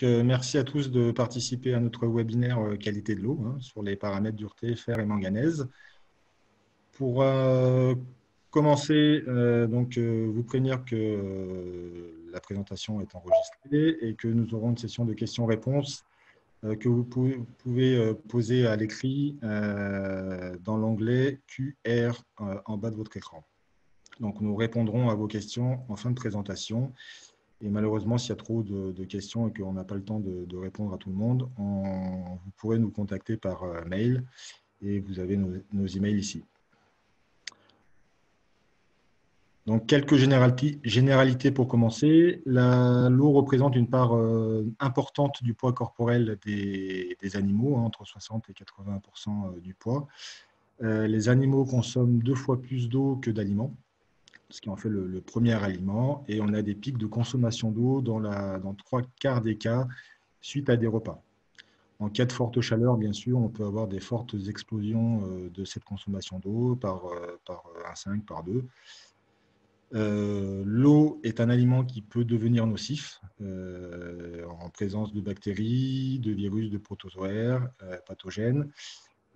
Merci à tous de participer à notre webinaire qualité de l'eau sur les paramètres dureté, fer et manganèse. Pour commencer, vous prévenir que la présentation est enregistrée et que nous aurons une session de questions-réponses que vous pouvez poser à l'écrit dans l'onglet QR en bas de votre écran. Donc, nous répondrons à vos questions en fin de présentation. Et malheureusement, s'il y a trop de questions et qu'on n'a pas le temps de répondre à tout le monde, vous pourrez nous contacter par mail et vous avez nos emails ici. Donc, quelques généralités pour commencer. L'eau représente une part importante du poids corporel des animaux, entre 60 et 80% du poids. Les animaux consomment 2 fois plus d'eau que d'aliments, ce qui en fait le premier aliment, et on a des pics de consommation d'eau dans 3/4 des cas suite à des repas. En cas de forte chaleur, bien sûr, on peut avoir des fortes explosions de cette consommation d'eau par 1,5, par 2. L'eau est un aliment qui peut devenir nocif en présence de bactéries, de virus, de protozoaires pathogènes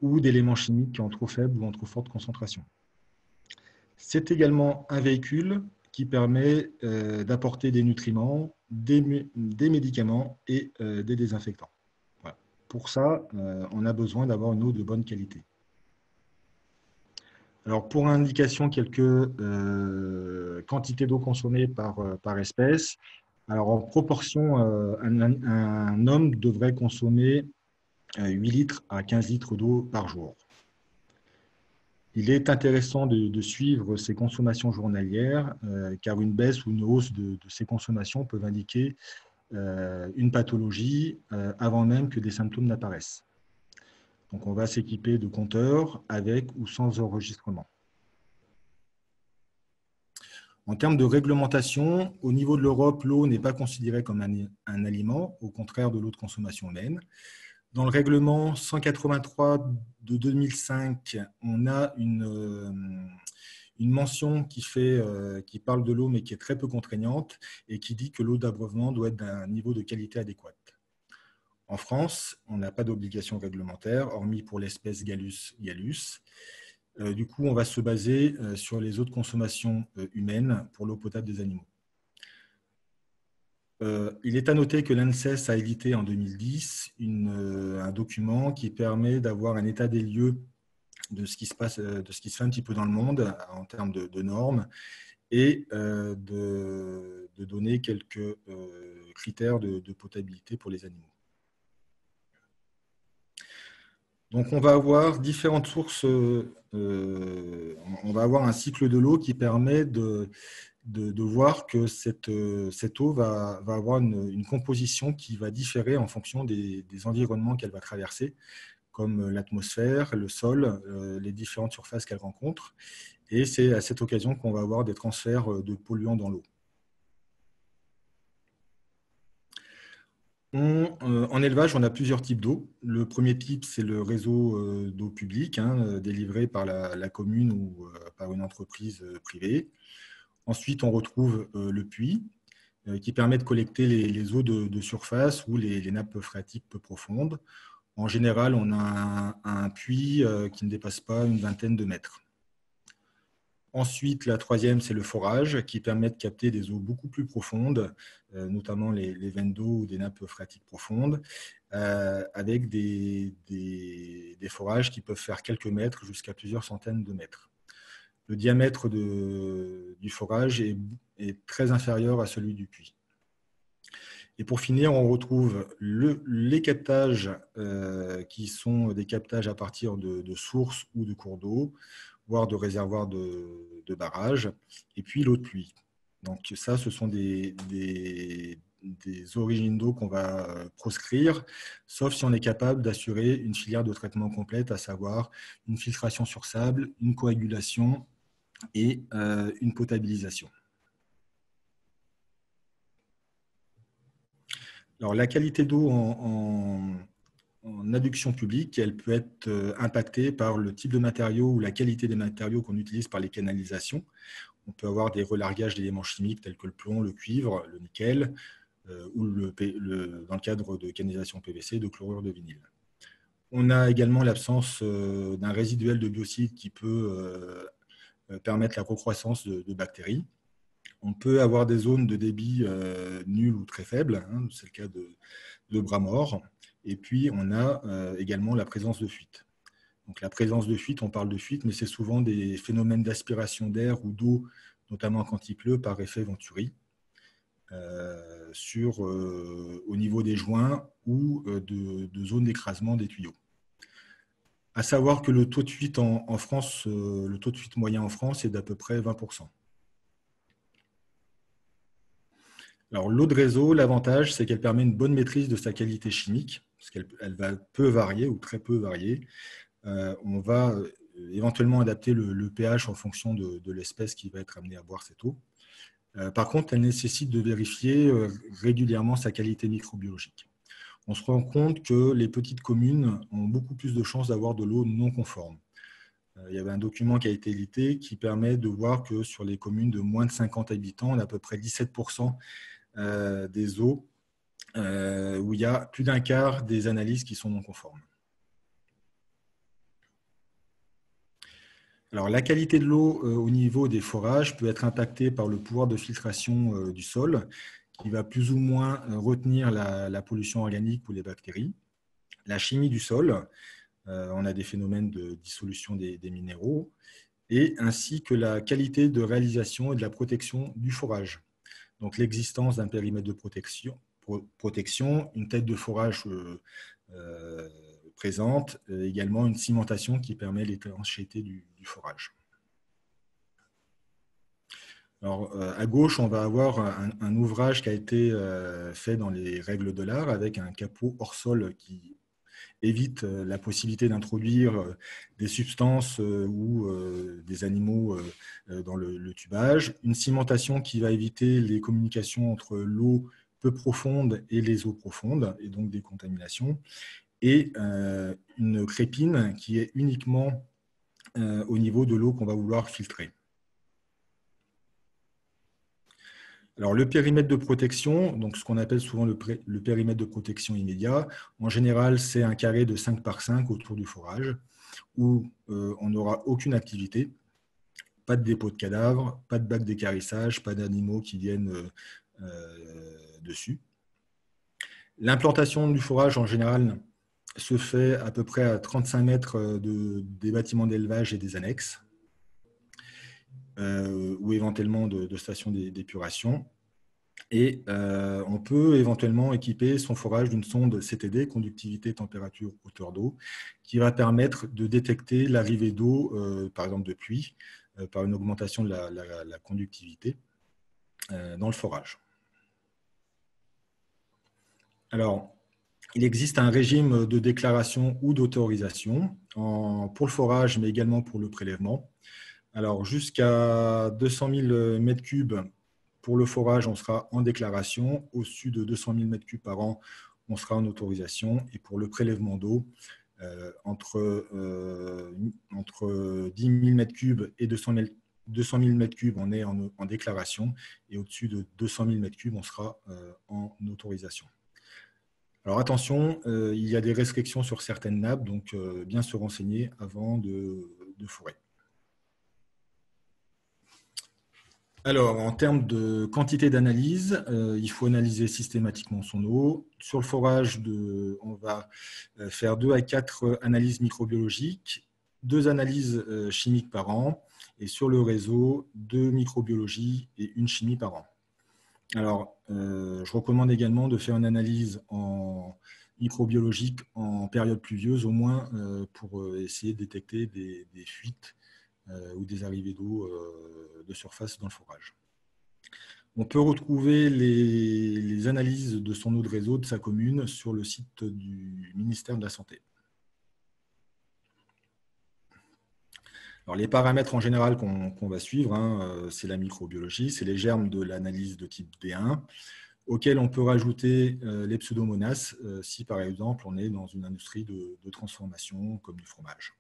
ou d'éléments chimiques en trop faible ou en trop forte concentration. C'est également un véhicule qui permet d'apporter des nutriments, des médicaments et des désinfectants. Voilà. Pour ça, on a besoin d'avoir une eau de bonne qualité. Alors, pour indication, quelques quantités d'eau consommée par espèce. Alors, en proportion, un homme devrait consommer 8 litres à 15 litres d'eau par jour. Il est intéressant de suivre ces consommations journalières, car une baisse ou une hausse de ces consommations peuvent indiquer une pathologie avant même que des symptômes n'apparaissent. Donc, on va s'équiper de compteurs avec ou sans enregistrement. En termes de réglementation, au niveau de l'Europe, l'eau n'est pas considérée comme un aliment, au contraire de l'eau de consommation humaine. Dans le règlement 183 de 2005, on a une mention qui parle de l'eau, mais qui est très peu contraignante et qui dit que l'eau d'abreuvement doit être d'un niveau de qualité adéquate. En France, on n'a pas d'obligation réglementaire, hormis pour l'espèce Gallus gallus. Du coup, on va se baser sur les eaux de consommation humaine pour l'eau potable des animaux. Il est à noter que l'ANSES a édité en 2010 un document qui permet d'avoir un état des lieux de ce qui se passe, de ce qui se fait un petit peu dans le monde en termes de normes et de donner quelques critères de potabilité pour les animaux. Donc, on va avoir différentes sources, on va avoir un cycle de l'eau qui permet de voir que cette eau va avoir une composition qui va différer en fonction des environnements qu'elle va traverser, comme l'atmosphère, le sol, les différentes surfaces qu'elle rencontre. Et c'est à cette occasion qu'on va avoir des transferts de polluants dans l'eau. En élevage, on a plusieurs types d'eau. Le premier type, c'est le réseau d'eau publique, délivré par la commune ou par une entreprise privée. Ensuite, on retrouve le puits, qui permet de collecter les eaux de surface ou les nappes phréatiques peu profondes. En général, on a un puits qui ne dépasse pas une vingtaine de mètres. Ensuite, la troisième, c'est le forage, qui permet de capter des eaux beaucoup plus profondes, notamment les veines d'eau ou des nappes phréatiques profondes, avec des forages qui peuvent faire quelques mètres jusqu'à plusieurs centaines de mètres. Le diamètre du forage est très inférieur à celui du puits. Et pour finir, on retrouve les captages qui sont des captages à partir de sources ou de cours d'eau, voire de réservoirs de barrages, et puis l'eau de pluie. Donc ça, ce sont des origines d'eau qu'on va proscrire, sauf si on est capable d'assurer une filière de traitement complète, à savoir une filtration sur sable, une coagulation et une potabilisation. Alors, la qualité d'eau en adduction publique, elle peut être impactée par le type de matériaux ou la qualité des matériaux qu'on utilise par les canalisations. On peut avoir des relargages d'éléments chimiques tels que le plomb, le cuivre, le nickel, ou dans le cadre de canalisation PVC, de chlorure de vinyle. On a également l'absence d'un résiduel de biocides qui peut permettre la recroissance de bactéries. On peut avoir des zones de débit nul ou très faibles, hein, c'est le cas de bras morts. Et puis, on a également la présence de fuite. Donc, la présence de fuite, on parle de fuite, mais c'est souvent des phénomènes d'aspiration d'air ou d'eau, notamment quand il pleut, par effet Venturi, au niveau des joints ou de zones d'écrasement des tuyaux. À savoir que le taux de fuite en France, le taux de fuite moyen en France est d'à peu près 20%. Alors, l'eau de réseau, l'avantage, c'est qu'elle permet une bonne maîtrise de sa qualité chimique, parce qu'elle va peu varier ou très peu varier. On va éventuellement adapter le pH en fonction de l'espèce qui va être amenée à boire cette eau. Par contre, elle nécessite de vérifier régulièrement sa qualité microbiologique. On se rend compte que les petites communes ont beaucoup plus de chances d'avoir de l'eau non conforme. Il y avait un document qui a été édité qui permet de voir que sur les communes de moins de 50 habitants, on a à peu près 17% des eaux où il y a plus d'un quart des analyses qui sont non conformes. Alors, la qualité de l'eau au niveau des forages peut être impactée par le pouvoir de filtration du sol, qui va plus ou moins retenir la pollution organique ou les bactéries. La chimie du sol, on a des phénomènes de dissolution des minéraux, et ainsi que la qualité de réalisation et de la protection du forage. Donc, l'existence d'un périmètre de protection, une tête de forage présente, également une cimentation qui permet l'étanchéité du forage. Alors, à gauche, on va avoir un ouvrage qui a été fait dans les règles de l'art avec un capot hors sol qui évite la possibilité d'introduire des substances ou des animaux dans le tubage. Une cimentation qui va éviter les communications entre l'eau peu profonde et les eaux profondes, et donc des contaminations. Et une crépine qui est uniquement au niveau de l'eau qu'on va vouloir filtrer. Alors, le périmètre de protection, donc ce qu'on appelle souvent le périmètre de protection immédiat, en général, c'est un carré de 5 par 5 autour du forage, où on n'aura aucune activité, pas de dépôt de cadavres, pas de bac d'équarrissage, pas d'animaux qui viennent dessus. L'implantation du forage, en général, se fait à peu près à 35 mètres des bâtiments d'élevage et des annexes, ou éventuellement de stations d'épuration. Et on peut éventuellement équiper son forage d'une sonde CTD, conductivité, température, hauteur d'eau, qui va permettre de détecter l'arrivée d'eau, par exemple de pluie, par une augmentation de la conductivité dans le forage. Alors, il existe un régime de déclaration ou d'autorisation pour le forage, mais également pour le prélèvement. Alors, jusqu'à 200 000 m3 pour le forage, on sera en déclaration. Au-dessus de 200 000 m3 par an, on sera en autorisation. Et pour le prélèvement d'eau, entre 10 000 m3 et 200 000 m3, on est en déclaration. Et au-dessus de 200 000 m3, on sera en autorisation. Alors attention, il y a des restrictions sur certaines nappes, donc bien se renseigner avant de forer. Alors, en termes de quantité d'analyse, il faut analyser systématiquement son eau. Sur le forage, on va faire 2 à 4 analyses microbiologiques, 2 analyses chimiques par an, et sur le réseau, 2 microbiologies et 1 chimie par an. Alors, je recommande également de faire une analyse microbiologique en période pluvieuse, au moins pour essayer de détecter des fuites ou des arrivées d'eau de surface dans le forage. On peut retrouver les analyses de son eau de réseau de sa commune sur le site du ministère de la Santé. Alors, les paramètres en général qu'on va suivre, c'est la microbiologie, c'est les germes de l'analyse de type B1, auxquels on peut rajouter les pseudomonas si par exemple on est dans une industrie de transformation comme du fromage.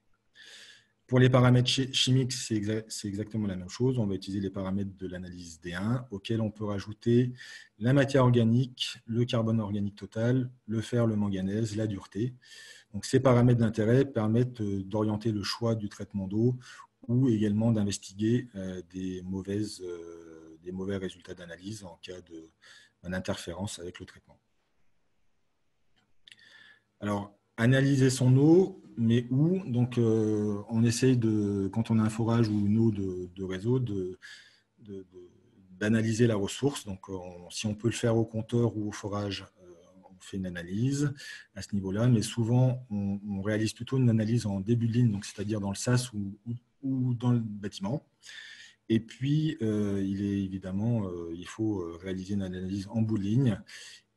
Pour les paramètres chimiques, c'est exactement la même chose. On va utiliser les paramètres de l'analyse D1, auxquels on peut rajouter la matière organique, le carbone organique total, le fer, le manganèse, la dureté. Donc, ces paramètres d'intérêt permettent d'orienter le choix du traitement d'eau ou également d'investiguer des mauvais résultats d'analyse en cas d'interférence avec le traitement. Alors, analyser son eau, mais où? Donc, on essaye, quand on a un forage ou une eau de réseau, d'analyser la ressource. Donc, si on peut le faire au compteur ou au forage, on fait une analyse à ce niveau-là. Mais souvent, on réalise plutôt une analyse en début de ligne, c'est-à-dire dans le sas ou dans le bâtiment. Et puis, il faut réaliser une analyse en bout de ligne.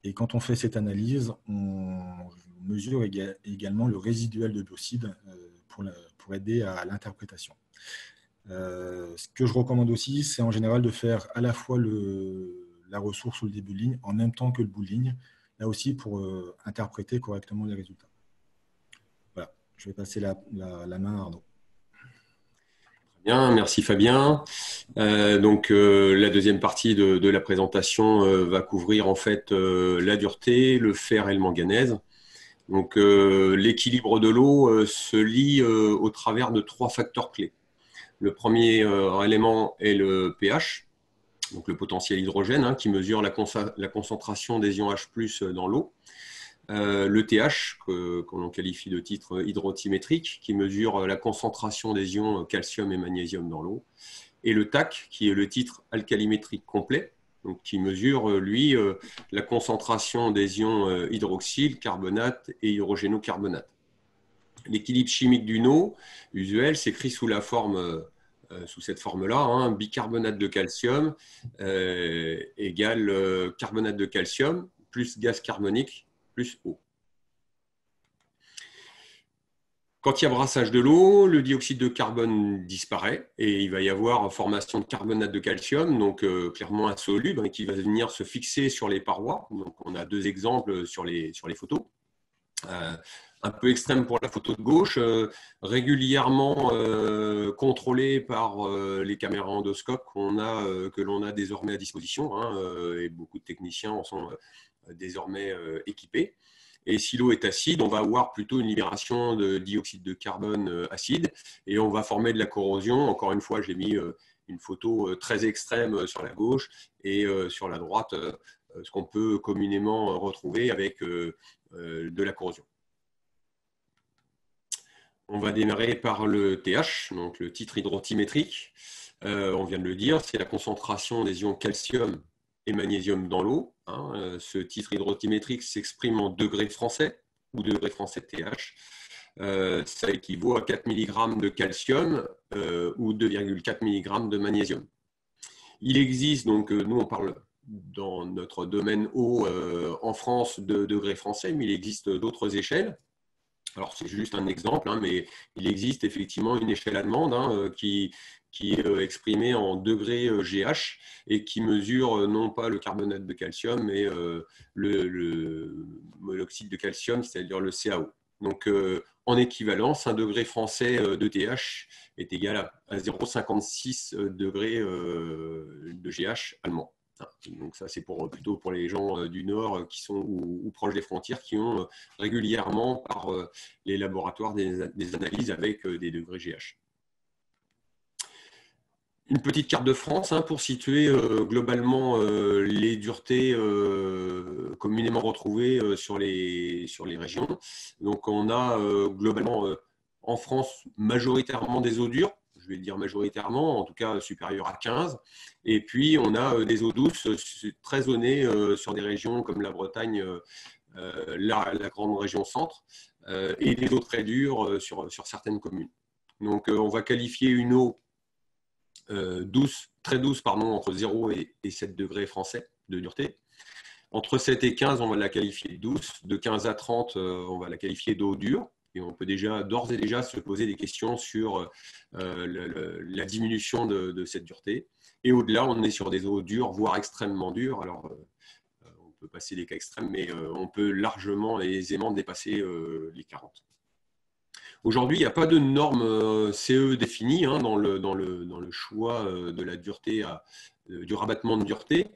Et quand on fait cette analyse, on mesure également le résiduel de biocides pour aider à l'interprétation. Ce que je recommande aussi, c'est en général de faire à la fois la ressource ou le début de ligne en même temps que le bout de ligne, là aussi pour interpréter correctement les résultats. Voilà, je vais passer la main à Arnaud. Bien, merci Fabien. Donc la deuxième partie de la présentation va couvrir en fait la dureté, le fer et le manganèse. Donc l'équilibre de l'eau se lie au travers de 3 facteurs clés. Le premier élément est le pH, donc le potentiel hydrogène, qui mesure la concentration des ions H+ dans l'eau. Le TH, qu'on qualifie de titre hydrotimétrique, qui mesure la concentration des ions calcium et magnésium dans l'eau. Et le TAC, qui est le titre alcalimétrique complet, donc qui mesure, lui, la concentration des ions hydroxyle, carbonate et hydrogénocarbonate. L'équilibre chimique d'une eau usuelle s'écrit sous cette forme-là, bicarbonate de calcium égale carbonate de calcium plus gaz carbonique plus eau. Quand il y a brassage de l'eau, le dioxyde de carbone disparaît et il va y avoir formation de carbonate de calcium, donc clairement insoluble, qui va venir se fixer sur les parois. Donc, on a 2 exemples sur les photos. Un peu extrême pour la photo de gauche, régulièrement contrôlé par les caméras endoscopes que l'on a désormais à disposition, et beaucoup de techniciens en sont désormais équipés. Et si l'eau est acide, on va avoir plutôt une libération de dioxyde de carbone acide et on va former de la corrosion. Encore une fois, j'ai mis une photo très extrême sur la gauche et sur la droite, ce qu'on peut communément retrouver avec de la corrosion. On va démarrer par le TH, donc le titre hydrotimétrique. On vient de le dire, c'est la concentration des ions calcium et magnésium dans l'eau. Ce titre hydrotimétrique s'exprime en degrés français ou degrés français de TH. Ça équivaut à 4 mg de calcium ou 2,4 mg de magnésium. Il existe, donc nous on parle dans notre domaine eau en France de degrés français, mais il existe d'autres échelles. Alors, c'est juste un exemple, mais il existe effectivement une échelle allemande qui est exprimée en degrés GH et qui mesure non pas le carbonate de calcium, mais le monoxyde de calcium, c'est-à-dire le CaO. Donc, en équivalence, un degré français de TH est égal à 0,56 degrés de GH allemand. Donc ça, c'est plutôt pour les gens du Nord qui sont ou proches des frontières, qui ont régulièrement par les laboratoires des analyses avec des degrés GH. Une petite carte de France pour situer globalement les duretés communément retrouvées sur les régions. Donc on a globalement en France majoritairement des eaux dures. Je vais dire majoritairement, en tout cas supérieure à 15. Et puis, on a des eaux douces très zonées sur des régions comme la Bretagne, la grande région centre, et des eaux très dures sur certaines communes. Donc, on va qualifier une eau très douce, entre 0 et 7 degrés français de dureté. Entre 7 et 15, on va la qualifier douce. De 15 à 30, on va la qualifier d'eau dure. Et on peut d'ores et déjà se poser des questions sur la diminution de cette dureté. Et au-delà, on est sur des eaux dures, voire extrêmement dures. Alors, on peut passer des cas extrêmes, mais on peut largement et aisément dépasser les 40. Aujourd'hui, il n'y a pas de norme CE définie hein, dans le choix de la dureté du rabattement de dureté.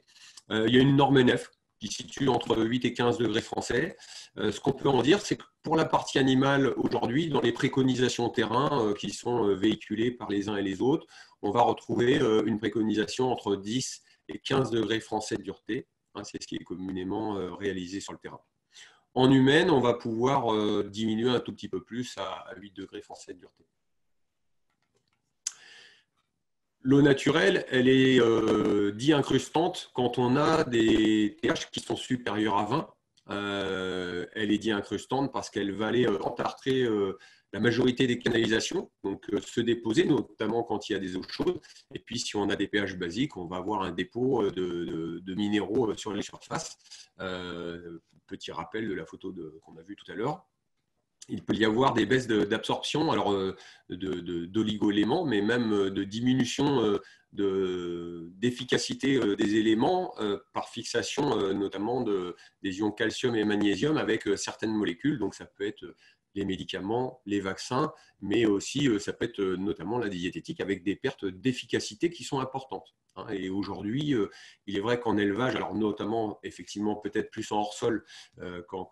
Il y a une norme NF qui se situe entre 8 et 15 degrés français. Ce qu'on peut en dire, c'est que pour la partie animale, aujourd'hui, dans les préconisations terrain qui sont véhiculées par les uns et les autres, on va retrouver une préconisation entre 10 et 15 degrés français de dureté. Hein, c'est ce qui est communément réalisé sur le terrain. En humaine, on va pouvoir diminuer un tout petit peu plus à 8 degrés français de dureté. L'eau naturelle, elle est di-incrustante quand on a des pH qui sont supérieurs à 20. Elle est di-incrustante parce qu'elle va aller entartrer la majorité des canalisations, donc se déposer, notamment quand il y a des eaux chaudes. Et puis, si on a des pH basiques, on va avoir un dépôt de minéraux sur les surfaces. Petit rappel de la photo qu'on a vue tout à l'heure. Il peut y avoir des baisses d'absorption, alors d'oligo-éléments, mais même de diminution d'efficacité des éléments par fixation notamment des ions calcium et magnésium avec certaines molécules. Donc ça peut être les médicaments, les vaccins, mais aussi ça peut être notamment la diététique avec des pertes d'efficacité qui sont importantes. Et aujourd'hui, il est vrai qu'en élevage, alors notamment effectivement peut-être plus en hors-sol qu'en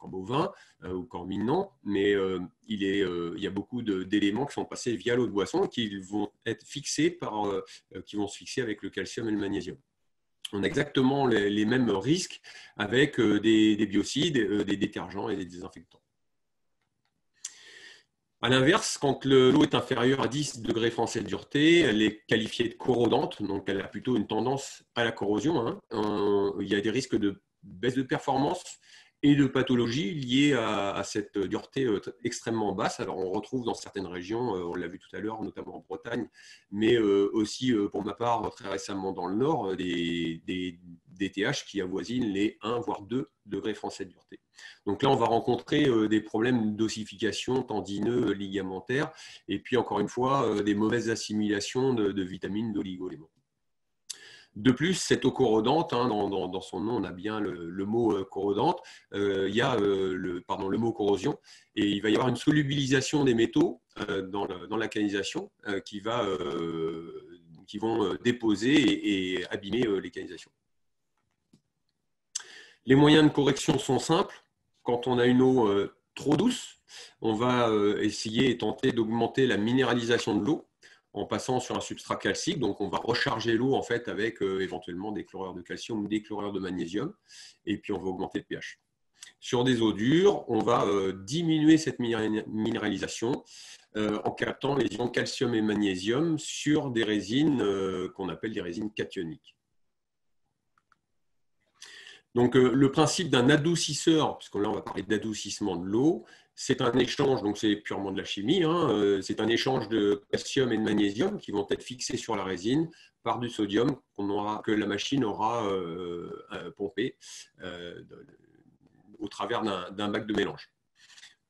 bovin ou qu'en minant, mais il y a beaucoup d'éléments qui sont passés via l'eau de boisson et qui vont être fixés qui vont se fixer avec le calcium et le magnésium. On a exactement les mêmes risques avec des biocides, des détergents et des désinfectants. À l'inverse, quand l'eau est inférieure à 10 degrés français de dureté, elle est qualifiée de corrodante, donc elle a plutôt une tendance à la corrosion. Hein. Il y a des risques de baisse de performance et de pathologies liées à cette dureté extrêmement basse. Alors on retrouve dans certaines régions, on l'a vu tout à l'heure, notamment en Bretagne, mais aussi pour ma part très récemment dans le Nord, des TH qui avoisinent les 1 voire 2 degrés français de dureté. Donc là, on va rencontrer des problèmes d'ossification tendineux, ligamentaires, et puis encore une fois, des mauvaises assimilations de vitamines, d'oligo-éléments. De plus, cette eau corrodante, hein, dans son nom, on a bien le mot corrodante, il y a le mot corrosion, et il va y avoir une solubilisation des métaux dans la canalisation qui vont déposer et abîmer les canalisations. Les moyens de correction sont simples. Quand on a une eau trop douce, on va essayer et tenter d'augmenter la minéralisation de l'eau en passant sur un substrat calcique. Donc, on va recharger l'eau en fait avec éventuellement des chlorures de calcium ou des chlorures de magnésium. Et puis, on va augmenter le pH. Sur des eaux dures, on va diminuer cette minéralisation en captant les ions calcium et magnésium sur des résines qu'on appelle des résines cationiques. Donc, le principe d'un adoucisseur, puisque là, on va parler d'adoucissement de l'eau, c'est un échange, donc c'est purement de la chimie, hein, c'est un échange de calcium et de magnésium qui vont être fixés sur la résine par du sodium que la machine aura pompé au travers d'un bac de mélange.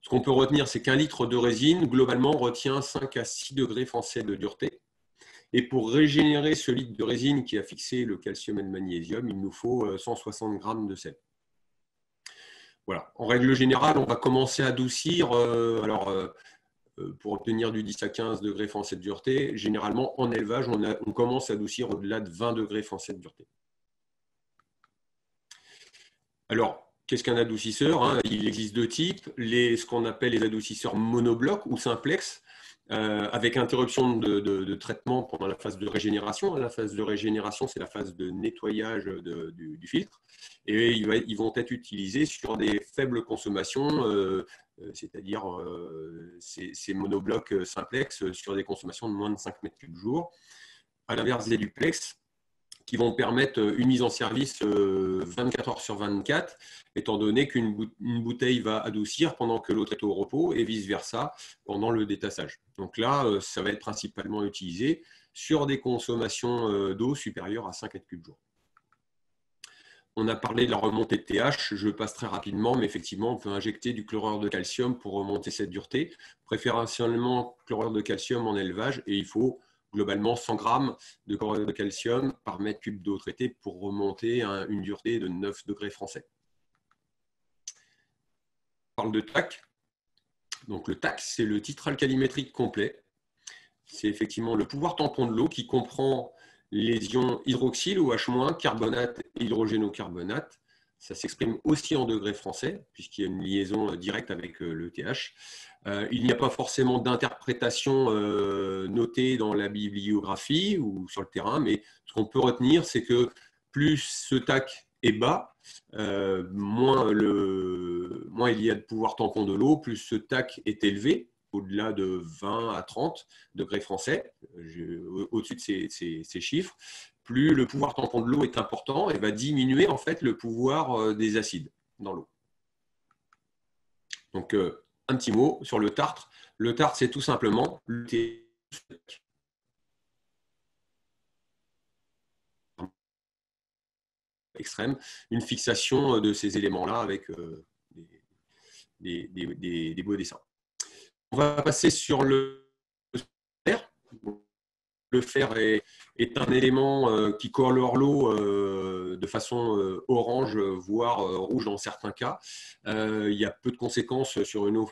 Ce qu'on peut retenir, c'est qu'un litre de résine, globalement, retient 5 à 6 degrés français de dureté. Et pour régénérer ce litre de résine qui a fixé le calcium et le magnésium, il nous faut 160 grammes de sel. Voilà. En règle générale, on va commencer à adoucir. Pour obtenir du 10 à 15 degrés français de dureté, généralement en élevage, on commence à adoucir au-delà de 20 degrés français de dureté. Alors, qu'est-ce qu'un adoucisseur, hein? Il existe deux types, ce qu'on appelle les adoucisseurs monoblocs ou simplex, avec interruption de traitement pendant la phase de régénération. La phase de régénération, c'est la phase de nettoyage du filtre. Et ils vont être utilisés sur des faibles consommations, c'est-à-dire ces monoblocs simplex sur des consommations de moins de 5 mètres cubes jour. À l'inverse des duplex, qui vont permettre une mise en service 24 heures sur 24, étant donné qu'une bouteille va adoucir pendant que l'autre est au repos et vice-versa pendant le détassage. Donc là, ça va être principalement utilisé sur des consommations d'eau supérieures à 5 mètres cubes jour. On a parlé de la remontée de TH, je passe très rapidement, mais effectivement, on peut injecter du chlorure de calcium pour remonter cette dureté, préférentiellement chlorure de calcium en élevage, et il faut globalement 100 grammes de chlorure de calcium par mètre cube d'eau traitée pour remonter une dureté de 9 degrés français. On parle de TAC. Donc le TAC, c'est le titre alcalimétrique complet. C'est effectivement le pouvoir tampon de l'eau qui comprend les ions hydroxyle ou H-, carbonate et hydrogénocarbonate. Ça s'exprime aussi en degrés français, puisqu'il y a une liaison directe avec le TH. Il n'y a pas forcément d'interprétation notée dans la bibliographie ou sur le terrain, mais ce qu'on peut retenir, c'est que plus ce TAC est bas, moins il y a de pouvoir tampon de l'eau, plus ce TAC est élevé, au-delà de 20 à 30 degrés français, au-dessus de ces chiffres, plus le pouvoir tampon de l'eau est important et va diminuer en fait le pouvoir des acides dans l'eau. Donc, un petit mot sur le tartre. Le tartre, c'est tout simplement le extrême, une fixation de ces éléments-là avec des beaux dessins. On va passer sur le fer. Le fer est un élément qui colore l'eau de façon orange, voire rouge dans certains cas. Il y a peu de conséquences sur une eau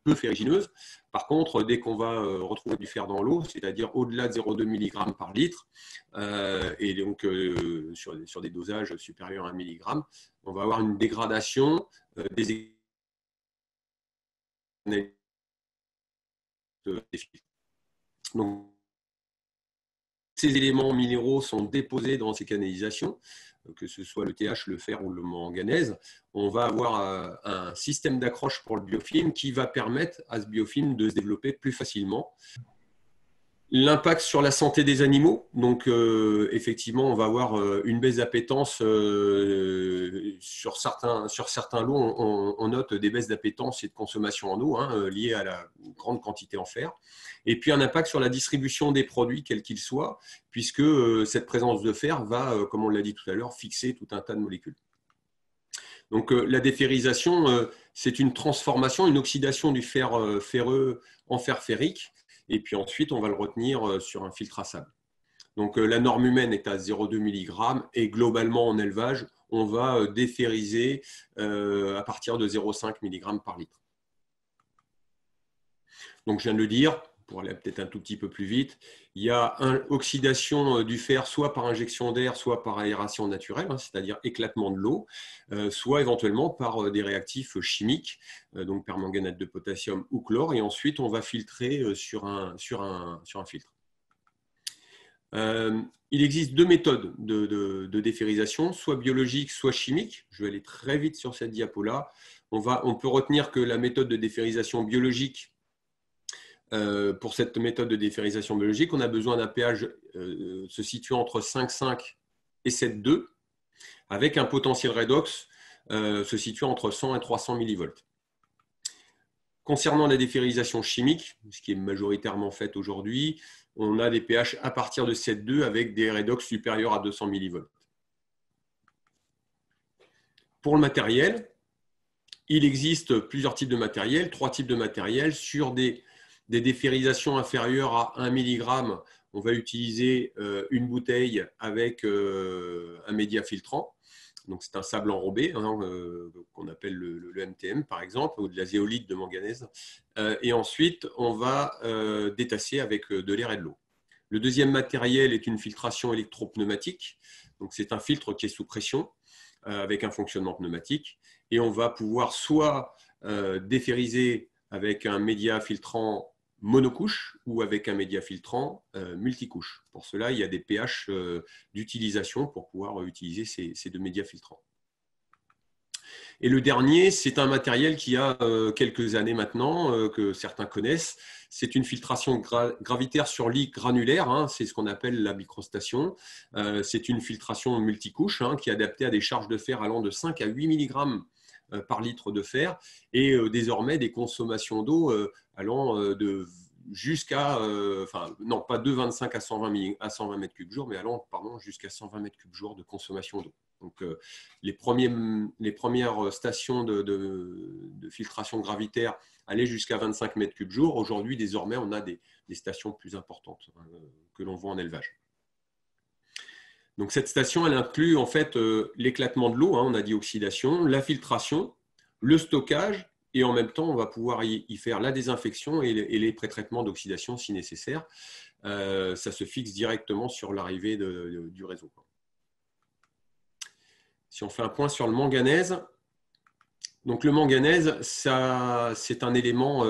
peu ferrugineuse. Par contre, dès qu'on va retrouver du fer dans l'eau, c'est-à-dire au-delà de 0,2 mg par litre, et donc sur des dosages supérieurs à 1 mg, on va avoir une dégradation des donc, ces éléments minéraux sont déposés dans ces canalisations, que ce soit le TH, le fer ou le manganèse. On va avoir un système d'accroche pour le biofilm qui va permettre à ce biofilm de se développer plus facilement. L'impact sur la santé des animaux, donc effectivement, on va avoir une baisse d'appétence sur certains lots. On note des baisses d'appétence et de consommation en eau liées à la grande quantité en fer. Et puis un impact sur la distribution des produits, quels qu'ils soient, puisque cette présence de fer va, comme on l'a dit tout à l'heure, fixer tout un tas de molécules. Donc la déferrisation, c'est une transformation, une oxydation du fer ferreux en fer ferrique. Et puis ensuite, on va le retenir sur un filtre à sable. Donc la norme humaine est à 0,2 mg et globalement en élevage, on va déferriser à partir de 0,5 mg par litre. Donc je viens de le dire, pour aller peut-être un tout petit peu plus vite, il y a une oxydation du fer soit par injection d'air, soit par aération naturelle, c'est-à-dire éclatement de l'eau, soit éventuellement par des réactifs chimiques, donc permanganate de potassium ou chlore, et ensuite on va filtrer sur un filtre. Il existe deux méthodes de déferrisation, soit biologique, soit chimique. Je vais aller très vite sur cette diapo-là. On peut retenir que la méthode de déferrisation biologique, pour cette méthode de déferrisation biologique, on a besoin d'un pH se situant entre 5,5 et 7,2, avec un potentiel redox se situant entre 100 et 300 millivolts. Concernant la déferrisation chimique, ce qui est majoritairement fait aujourd'hui, on a des pH à partir de 7,2 avec des redox supérieurs à 200 millivolts. Pour le matériel, il existe plusieurs types de matériel, 3 types de matériel. Sur des déferrisations inférieures à 1 mg, on va utiliser une bouteille avec un média filtrant. Donc, c'est un sable enrobé qu'on appelle le MTM, par exemple, ou de la zéolite de manganèse. Et ensuite, on va détasser avec de l'air et de l'eau. Le deuxième matériel est une filtration électropneumatique. Donc, c'est un filtre qui est sous pression avec un fonctionnement pneumatique. Et on va pouvoir soit déferriser avec un média filtrant monocouche ou avec un média filtrant multicouche. Pour cela, il y a des pH d'utilisation pour pouvoir utiliser ces deux médias filtrants. Et le dernier, c'est un matériel qui a quelques années maintenant, que certains connaissent. C'est une filtration gravitaire sur lit granulaire, c'est ce qu'on appelle la microstation. C'est une filtration multicouche qui est adaptée à des charges de fer allant de 5 à 8 mg par litre de fer, et désormais des consommations d'eau allant de jusqu'à, non pas de 25 à 120 mètres cubes jour, mais allant jusqu'à 120 mètres cubes jour de consommation d'eau. Donc les premières stations de filtration gravitaire allaient jusqu'à 25 mètres cubes jour. Aujourd'hui, désormais, on a des stations plus importantes que l'on voit en élevage. Donc cette station, elle inclut en fait l'éclatement de l'eau, on a dit oxydation, la filtration, le stockage et en même temps, on va pouvoir y faire la désinfection et les pré-traitements d'oxydation si nécessaire. Ça se fixe directement sur l'arrivée du réseau. Si on fait un point sur le manganèse, donc le manganèse, c'est un élément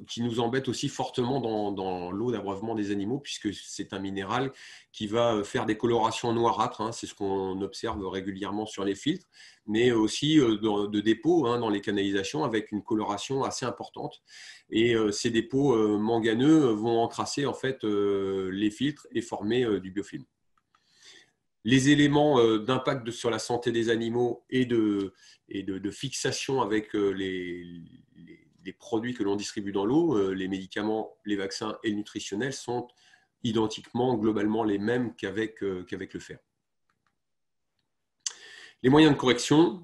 qui nous embête aussi fortement dans l'eau d'abreuvement des animaux, puisque c'est un minéral qui va faire des colorations noirâtres, hein, c'est ce qu'on observe régulièrement sur les filtres, mais aussi de dépôts hein, dans les canalisations avec une coloration assez importante. Et ces dépôts manganeux vont encrasser en fait, les filtres et former du biofilm. Les éléments d'impact sur la santé des animaux et de fixation avec les produits que l'on distribue dans l'eau, les médicaments, les vaccins et le nutritionnel sont identiquement, globalement les mêmes qu'avec le fer. Les moyens de correction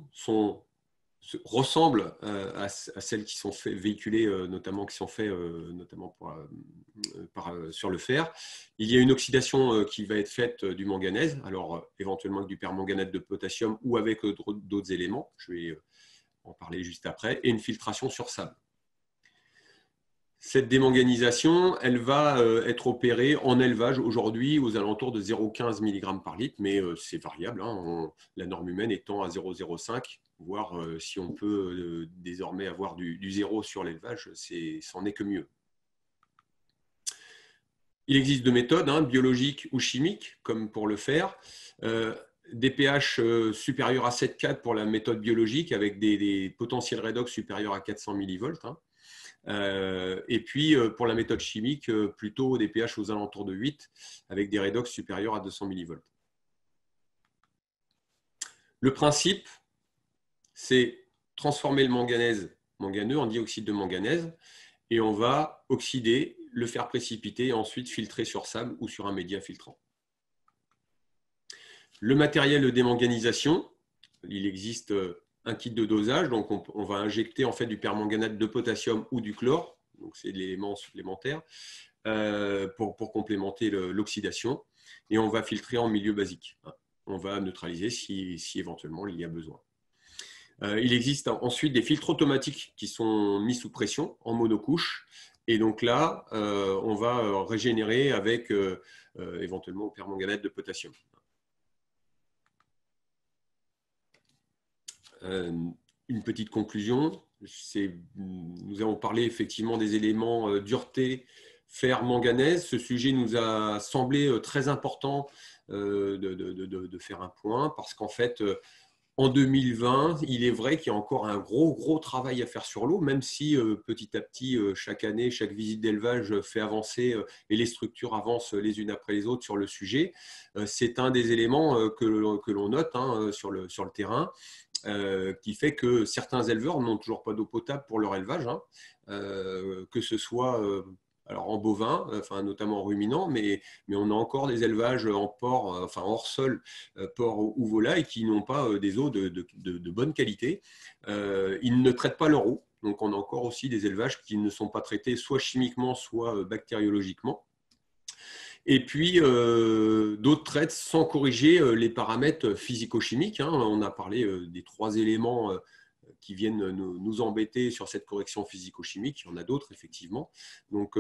ressemblent à celles qui sont véhiculées, notamment sur le fer. Il y a une oxydation qui va être faite du manganèse, alors éventuellement avec du permanganate de potassium ou avec d'autres éléments, je vais en parler juste après, et une filtration sur sable. Cette démanganisation, elle va être opérée en élevage aujourd'hui aux alentours de 0,15 mg par litre, mais c'est variable, hein, la norme humaine étant à 0,05, voire si on peut désormais avoir du zéro sur l'élevage, c'en est que mieux. Il existe deux méthodes, hein, biologiques ou chimiques, comme pour le fer. Des pH supérieurs à 7,4 pour la méthode biologique, avec des potentiels redox supérieurs à 400 mV. Hein. Et puis pour la méthode chimique, plutôt des pH aux alentours de 8, avec des redox supérieurs à 200 mV. Le principe, c'est transformer le manganèse manganeux en dioxyde de manganèse, et on va oxyder, le faire précipiter et ensuite filtrer sur sable ou sur un média filtrant. Le matériel de démanganisation, il existe un kit de dosage, donc on va injecter en fait du permanganate de potassium ou du chlore, donc c'est l'élément supplémentaire, pour complémenter l'oxydation, et on va filtrer en milieu basique. On va neutraliser si éventuellement il y a besoin. Il existe ensuite des filtres automatiques qui sont mis sous pression en monocouche, et donc là, on va régénérer avec éventuellement le permanganate de potassium. Une petite conclusion, nous avons parlé effectivement des éléments dureté, fer, manganèse. Ce sujet nous a semblé très important de faire un point, parce qu'en fait, en 2020, il est vrai qu'il y a encore un gros travail à faire sur l'eau, même si petit à petit, chaque année, chaque visite d'élevage fait avancer et les structures avancent les unes après les autres sur le sujet. C'est un des éléments que l'on note hein, sur le terrain, qui fait que certains éleveurs n'ont toujours pas d'eau potable pour leur élevage, hein, que ce soit alors en bovin, enfin, notamment en ruminant, mais on a encore des élevages en porc, enfin hors sol, porc ou volaille, qui n'ont pas des eaux de bonne qualité. Ils ne traitent pas leur eau, donc on a encore aussi des élevages qui ne sont pas traités soit chimiquement, soit bactériologiquement. Et puis, d'autres traitent sans corriger les paramètres physico-chimiques. Hein. On a parlé des trois éléments qui viennent nous embêter sur cette correction physico-chimique. Il y en a d'autres, effectivement. Donc,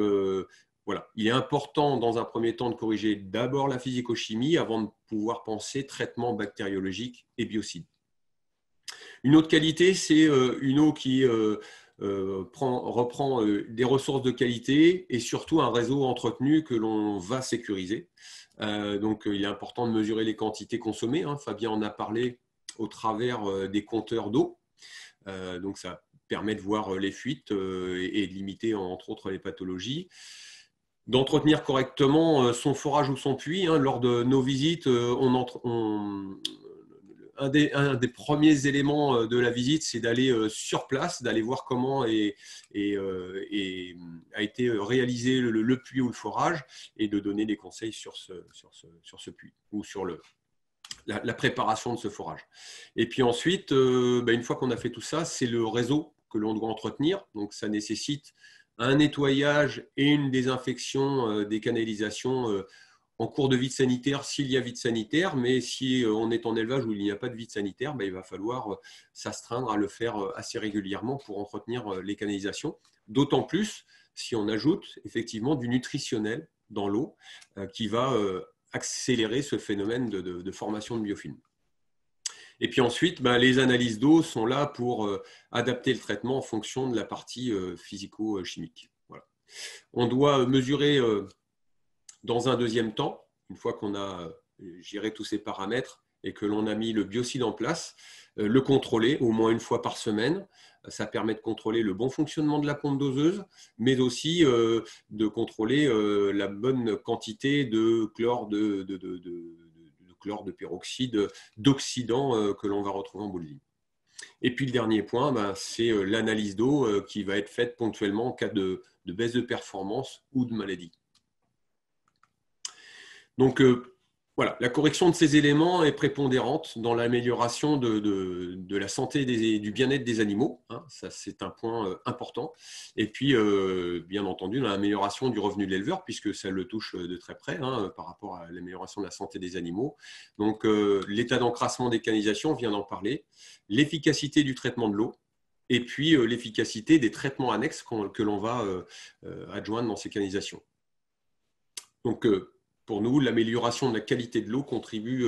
voilà. Il est important, dans un premier temps, de corriger d'abord la physico-chimie avant de pouvoir penser traitement bactériologique et biocide. Une autre qualité, c'est une eau qui reprend des ressources de qualité et surtout un réseau entretenu que l'on va sécuriser. Donc, il est important de mesurer les quantités consommées. Hein. Fabien en a parlé au travers des compteurs d'eau. Donc, ça permet de voir les fuites et de limiter, entre autres, les pathologies. D'entretenir correctement son forage ou son puits. Hein. Lors de nos visites, un des premiers éléments de la visite, c'est d'aller sur place, d'aller voir comment a été réalisé le puits ou le forage et de donner des conseils sur ce puits ou sur la préparation de ce forage. Et puis ensuite, une fois qu'on a fait tout ça, c'est le réseau que l'on doit entretenir. Donc, ça nécessite un nettoyage et une désinfection des canalisations en cours de vide sanitaire s'il y a vide sanitaire, mais si on est en élevage où il n'y a pas de vide sanitaire, il va falloir s'astreindre à le faire assez régulièrement pour entretenir les canalisations. D'autant plus si on ajoute effectivement du nutritionnel dans l'eau qui va accélérer ce phénomène de formation de biofilm. Et puis ensuite, les analyses d'eau sont là pour adapter le traitement en fonction de la partie physico-chimique. Voilà. On doit mesurer dans un deuxième temps, une fois qu'on a géré tous ces paramètres et que l'on a mis le biocide en place, le contrôler au moins une fois par semaine. Ça permet de contrôler le bon fonctionnement de la pompe doseuse, mais aussi de contrôler la bonne quantité de chlore, de peroxyde, d'oxydants que l'on va retrouver en boulie. Et puis le dernier point, c'est l'analyse d'eau qui va être faite ponctuellement en cas de baisse de performance ou de maladie. Donc voilà, la correction de ces éléments est prépondérante dans l'amélioration de la santé et du bien-être des animaux. Hein, ça, c'est un point important. Et puis, bien entendu, dans l'amélioration du revenu de l'éleveur, puisque ça le touche de très près par rapport à l'amélioration de la santé des animaux. Donc, l'état d'encrassement des canalisations, on vient d'en parler, l'efficacité du traitement de l'eau, et puis l'efficacité des traitements annexes que l'on va adjoindre dans ces canalisations. Donc, pour nous, l'amélioration de la qualité de l'eau contribue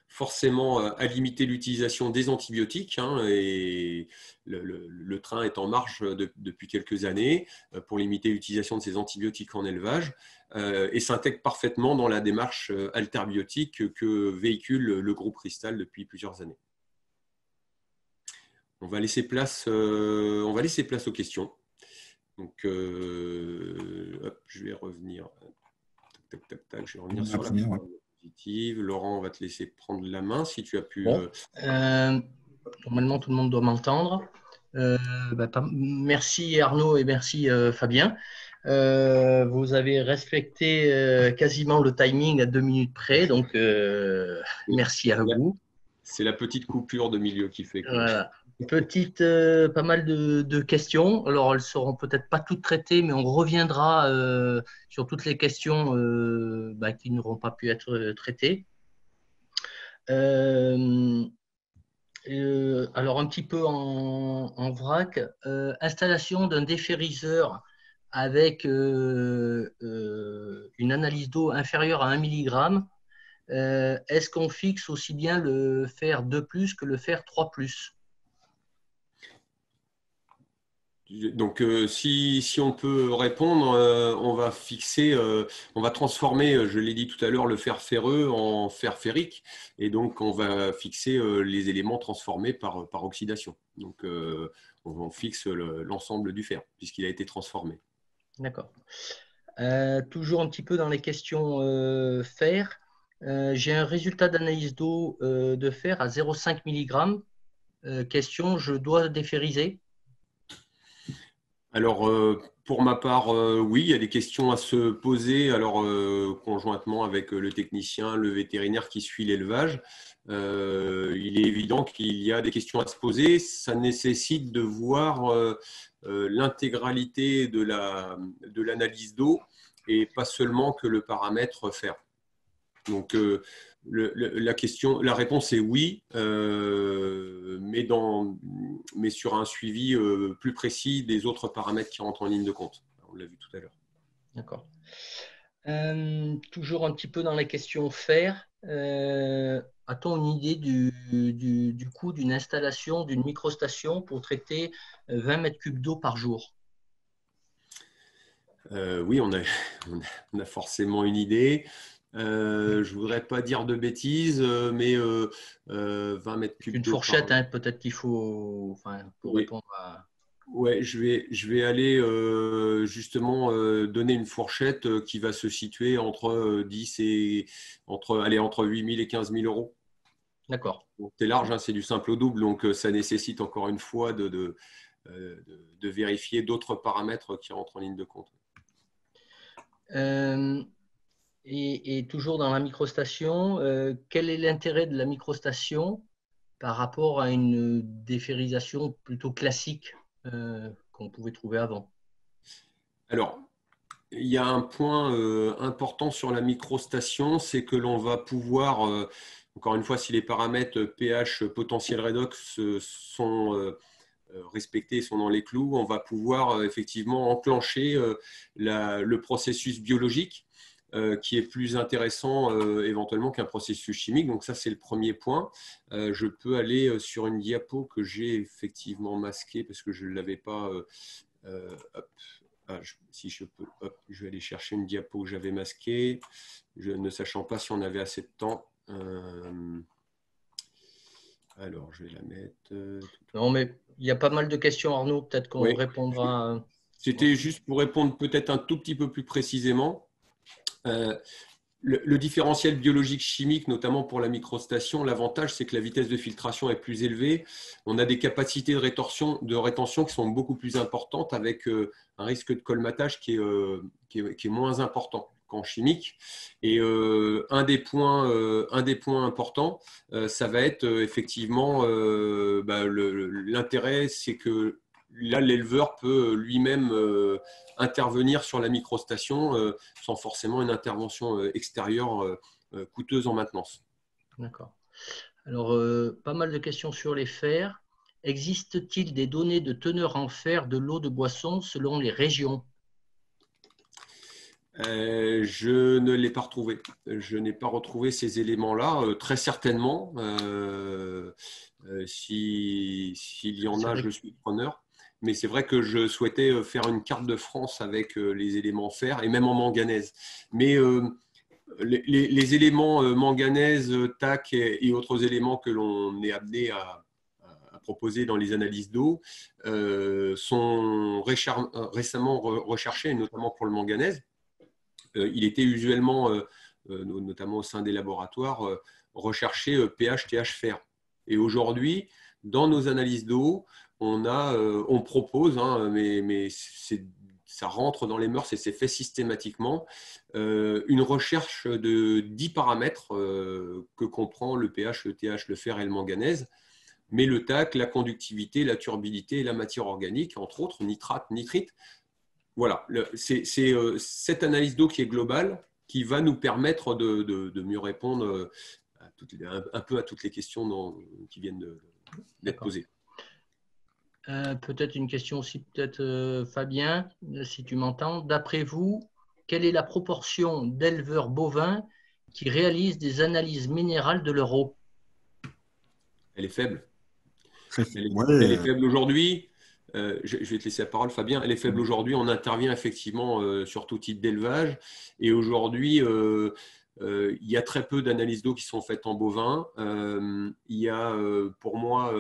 forcément à limiter l'utilisation des antibiotiques. Et le train est en marche depuis quelques années pour limiter l'utilisation de ces antibiotiques en élevage et s'intègre parfaitement dans la démarche alterbiotique que véhicule le groupe Cristal depuis plusieurs années. On va laisser place aux questions. Donc, je vais revenir. Je vais revenir sur la diapositive. Laurent, on va te laisser prendre la main si tu as pu. Bon. Normalement, tout le monde doit m'entendre. Merci Arnaud et merci Fabien. Vous avez respecté quasiment le timing à 2 minutes près, donc merci à vous. C'est la petite coupure de milieu qui fait que… Voilà. Pas mal de questions. Alors, elles ne seront peut-être pas toutes traitées, mais on reviendra sur toutes les questions qui n'auront pas pu être traitées. Alors, un petit peu en vrac, installation d'un déferriseur avec une analyse d'eau inférieure à 1 mg. Est-ce qu'on fixe aussi bien le fer 2+ que le fer 3+? Donc, si on peut répondre, on va fixer, on va transformer, je l'ai dit tout à l'heure, le fer ferreux en fer ferrique. Et donc, on va fixer les éléments transformés par oxydation. Donc, on fixe l'ensemble du fer, puisqu'il a été transformé. D'accord. Toujours un petit peu dans les questions fer. J'ai un résultat d'analyse d'eau de fer à 0,5 mg. Question, je dois déferriser? Alors, pour ma part, oui, il y a des questions à se poser. Alors, conjointement avec le technicien, le vétérinaire qui suit l'élevage, il est évident qu'il y a des questions à se poser. Ça nécessite de voir l'intégralité de l'analyse d'eau et pas seulement que le paramètre fer. Donc, la réponse est oui, mais sur un suivi plus précis des autres paramètres qui rentrent en ligne de compte. On l'a vu tout à l'heure. D'accord. Toujours un petit peu dans les questions fer. A-t-on une idée du coût d'une installation d'une microstation pour traiter 20 m3 d'eau par jour? Oui, on a forcément une idée. Je ne voudrais pas dire de bêtises, mais 20 m3 d'eau. Une fourchette, peut-être qu'il faut pour répondre à… Ouais, je vais aller justement donner une fourchette qui va se situer entre 10 et entre 8 000 et 15 000 euros. D'accord. C'est large, c'est du simple au double, donc ça nécessite encore une fois de vérifier d'autres paramètres qui rentrent en ligne de compte. Et toujours dans la microstation, quel est l'intérêt de la microstation par rapport à une déferrisation plutôt classique qu'on pouvait trouver avant? Alors, il y a un point important sur la microstation, c'est que l'on va pouvoir, encore une fois, si les paramètres pH, potentiel redox sont respectés, sont dans les clous, on va pouvoir effectivement enclencher le processus biologique qui est plus intéressant éventuellement qu'un processus chimique. Donc ça, c'est le premier point. Je peux aller sur une diapo que j'ai effectivement masquée parce que je ne l'avais pas. Hop. Si je peux, hop, je vais aller chercher une diapo que j'avais masquée, ne sachant pas si on avait assez de temps. Alors, je vais la mettre. Non, mais il y a pas mal de questions, Arnaud. Peut-être qu'on Oui. répondra. C'était juste pour répondre peut-être un tout petit peu plus précisément. Le différentiel biologique chimique, notamment pour la microstation, l'avantage, c'est que la vitesse de filtration est plus élevée. On a des capacités de rétention qui sont beaucoup plus importantes avec un risque de colmatage qui est moins important qu'en chimique. Et un des points importants, ça va être effectivement l'intérêt, c'est que là, l'éleveur peut lui-même intervenir sur la microstation sans forcément une intervention extérieure coûteuse en maintenance. D'accord. Alors, pas mal de questions sur les fers. Existe-t-il des données de teneur en fer de l'eau de boisson selon les régions? Je ne l'ai pas retrouvé. Je n'ai pas retrouvé ces éléments-là. Très certainement, s'il y en a, je suis preneur. Mais c'est vrai que je souhaitais faire une carte de France avec les éléments fer et même en manganèse. Mais les éléments manganèse, TAC et autres éléments que l'on est amené à proposer dans les analyses d'eau sont récemment recherchés, notamment pour le manganèse. Il était usuellement, notamment au sein des laboratoires, recherché pH, TH, fer. Et aujourd'hui, dans nos analyses d'eau, on propose, mais ça rentre dans les mœurs et c'est fait systématiquement, une recherche de 10 paramètres que comprend le pH, le TH, le fer et le manganèse, mais le TAC, la conductivité, la turbidité et la matière organique, entre autres, nitrate, nitrite. Voilà, c'est cette analyse d'eau qui est globale qui va nous permettre de mieux répondre un peu à toutes les questions qui viennent d'être posées. Peut-être une question aussi, peut-être Fabien, si tu m'entends. D'après vous, quelle est la proportion d'éleveurs bovins qui réalisent des analyses minérales de leur eau? Elle est faible. Ouais. Elle est faible aujourd'hui. Je vais te laisser la parole, Fabien. Elle est faible aujourd'hui. On intervient effectivement sur tout type d'élevage. Et aujourd'hui, il y a très peu d'analyses d'eau qui sont faites en bovin. Il y a pour moi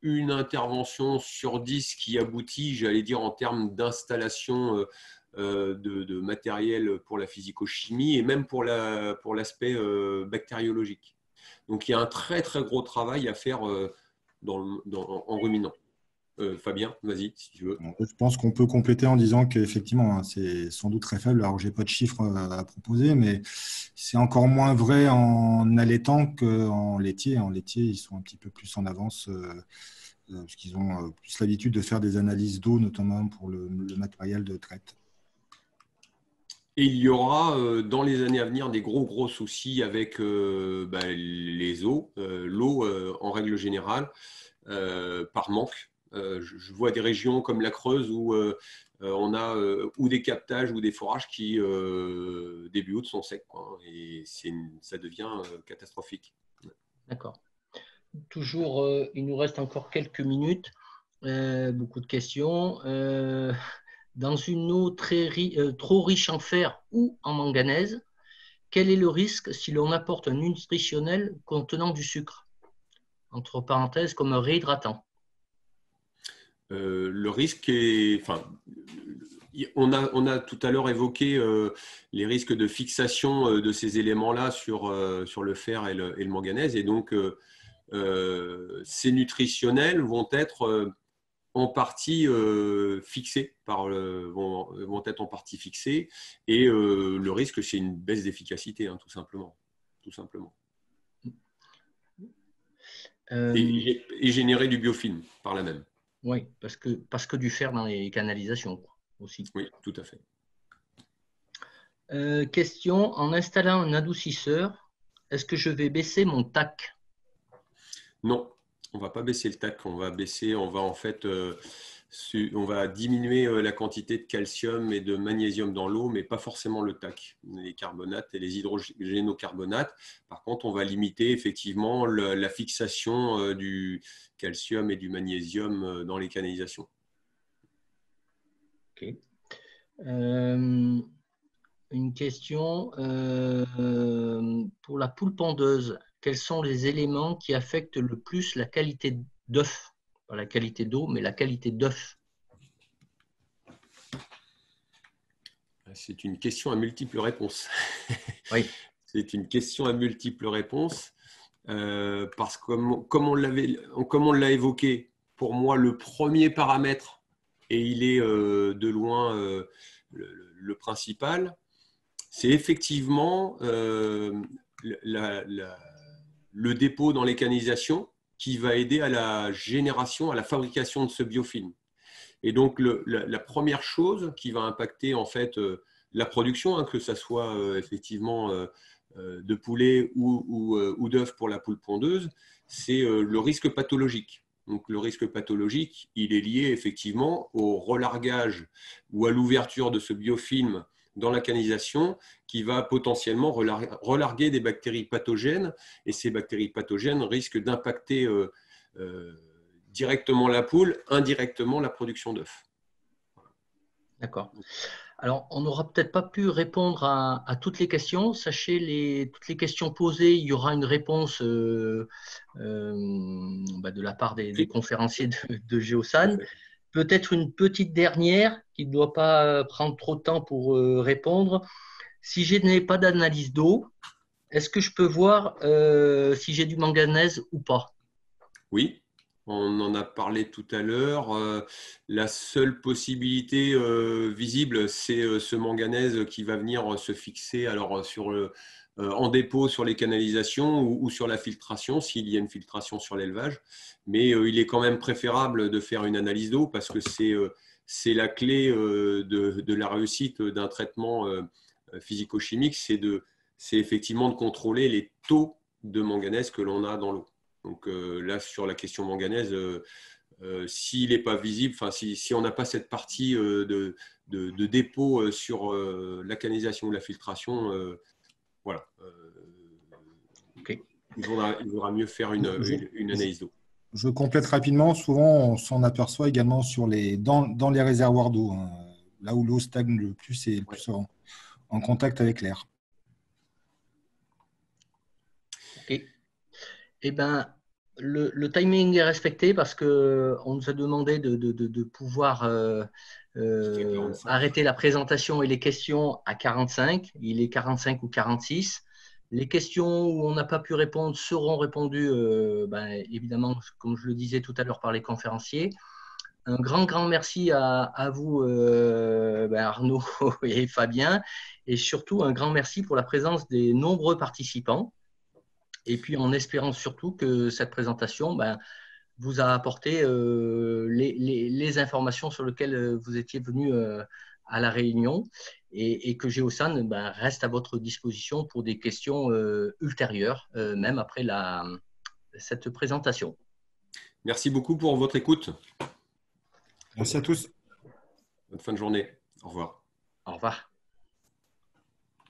une intervention sur 10 qui aboutit, j'allais dire, en termes d'installation de matériel pour la physico-chimie et même pour l'aspect bactériologique. Donc, il y a un très, très gros travail à faire en ruminant. Fabien, vas-y, si tu veux. Je pense qu'on peut compléter en disant qu'effectivement, c'est sans doute très faible. Alors, je n'ai pas de chiffres à proposer, mais c'est encore moins vrai en allaitant qu'en laitier. En laitier, ils sont un petit peu plus en avance parce qu'ils ont plus l'habitude de faire des analyses d'eau, notamment pour le matériel de traite. Et il y aura dans les années à venir des gros soucis avec les eaux, l'eau en règle générale, par manque. Je vois des régions comme la Creuse où on a ou des captages ou des forages qui, début août, sont secs, quoi, et ça devient catastrophique. D'accord. Toujours, il nous reste encore quelques minutes. Beaucoup de questions. Dans une eau trop riche en fer ou en manganèse, quel est le risque si l'on apporte un nutritionnel contenant du sucre? Entre parenthèses, comme un réhydratant. Le risque est… Enfin, on a tout à l'heure évoqué les risques de fixation de ces éléments-là sur le fer et le manganèse. Et donc, ces nutritionnels vont être en partie fixés vont être en partie fixés, et le risque, c'est une baisse d'efficacité, tout simplement. Et générer du biofilm par là même. Oui, parce que du fer dans les canalisations aussi. Oui, tout à fait. Question, en installant un adoucisseur, est-ce que je vais baisser mon TAC? Non, on ne va pas baisser le TAC, on va en fait, on va diminuer la quantité de calcium et de magnésium dans l'eau, mais pas forcément le TAC, les carbonates et les hydrogénocarbonates. Par contre, on va limiter effectivement la fixation du calcium et du magnésium dans les canalisations. Ok. Une question pour la poule pondeuse. Quels sont les éléments qui affectent le plus la qualité d'œuf? Pas la qualité d'eau, mais la qualité d'œuf. C'est une question à multiples réponses. Oui. C'est une question à multiples réponses parce que comme on l'a évoqué, pour moi, le premier paramètre, et il est de loin le principal, c'est effectivement le dépôt dans les canalisations qui va aider à la génération, à la fabrication de ce biofilm. Et donc, la première chose qui va impacter en fait la production, hein, que ce soit effectivement de poulet ou d'œufs pour la poule pondeuse, c'est le risque pathologique. Donc, le risque pathologique, il est lié effectivement au relargage ou à l'ouverture de ce biofilm dans la canalisation qui va potentiellement relarguer des bactéries pathogènes. Et ces bactéries pathogènes risquent d'impacter directement la poule, indirectement la production d'œufs. D'accord. Alors, on n'aura peut-être pas pu répondre à toutes les questions. Sachez, toutes les questions posées, il y aura une réponse de la part des conférenciers de Géosan. Peut-être une petite dernière qui ne doit pas prendre trop de temps pour répondre. Si je n'ai pas d'analyse d'eau, est-ce que je peux voir si j'ai du manganèse ou pas? Oui, on en a parlé tout à l'heure. La seule possibilité visible, c'est ce manganèse qui va venir se fixer alors, en dépôt sur les canalisations ou sur la filtration, s'il y a une filtration sur l'élevage. Mais il est quand même préférable de faire une analyse d'eau parce que c'est la clé de la réussite d'un traitement physico-chimique, c'est effectivement de contrôler les taux de manganèse que l'on a dans l'eau. Donc là, sur la question manganèse, s'il n'est pas visible, si on n'a pas cette partie de dépôt sur la canalisation ou la filtration, voilà. Okay. Il vaudra mieux faire une analyse d'eau. Je complète rapidement. Souvent, on s'en aperçoit également dans les réservoirs d'eau, hein, là où l'eau stagne le plus et le plus en contact avec l'air. Ok. Eh bien, le timing est respecté parce qu'on nous a demandé de pouvoir arrêter la présentation et les questions à 45. Il est 45 ou 46. Les questions où on n'a pas pu répondre seront répondues, évidemment, comme je le disais tout à l'heure, par les conférenciers. Un grand merci à vous, Arnaud et Fabien, et surtout un grand merci pour la présence des nombreux participants. Et puis en espérant surtout que cette présentation vous a apporté les informations sur lesquelles vous étiez venus à la réunion et que Géosan reste à votre disposition pour des questions ultérieures, même après cette présentation. Merci beaucoup pour votre écoute. Merci à tous. Bonne fin de journée. Au revoir. Au revoir.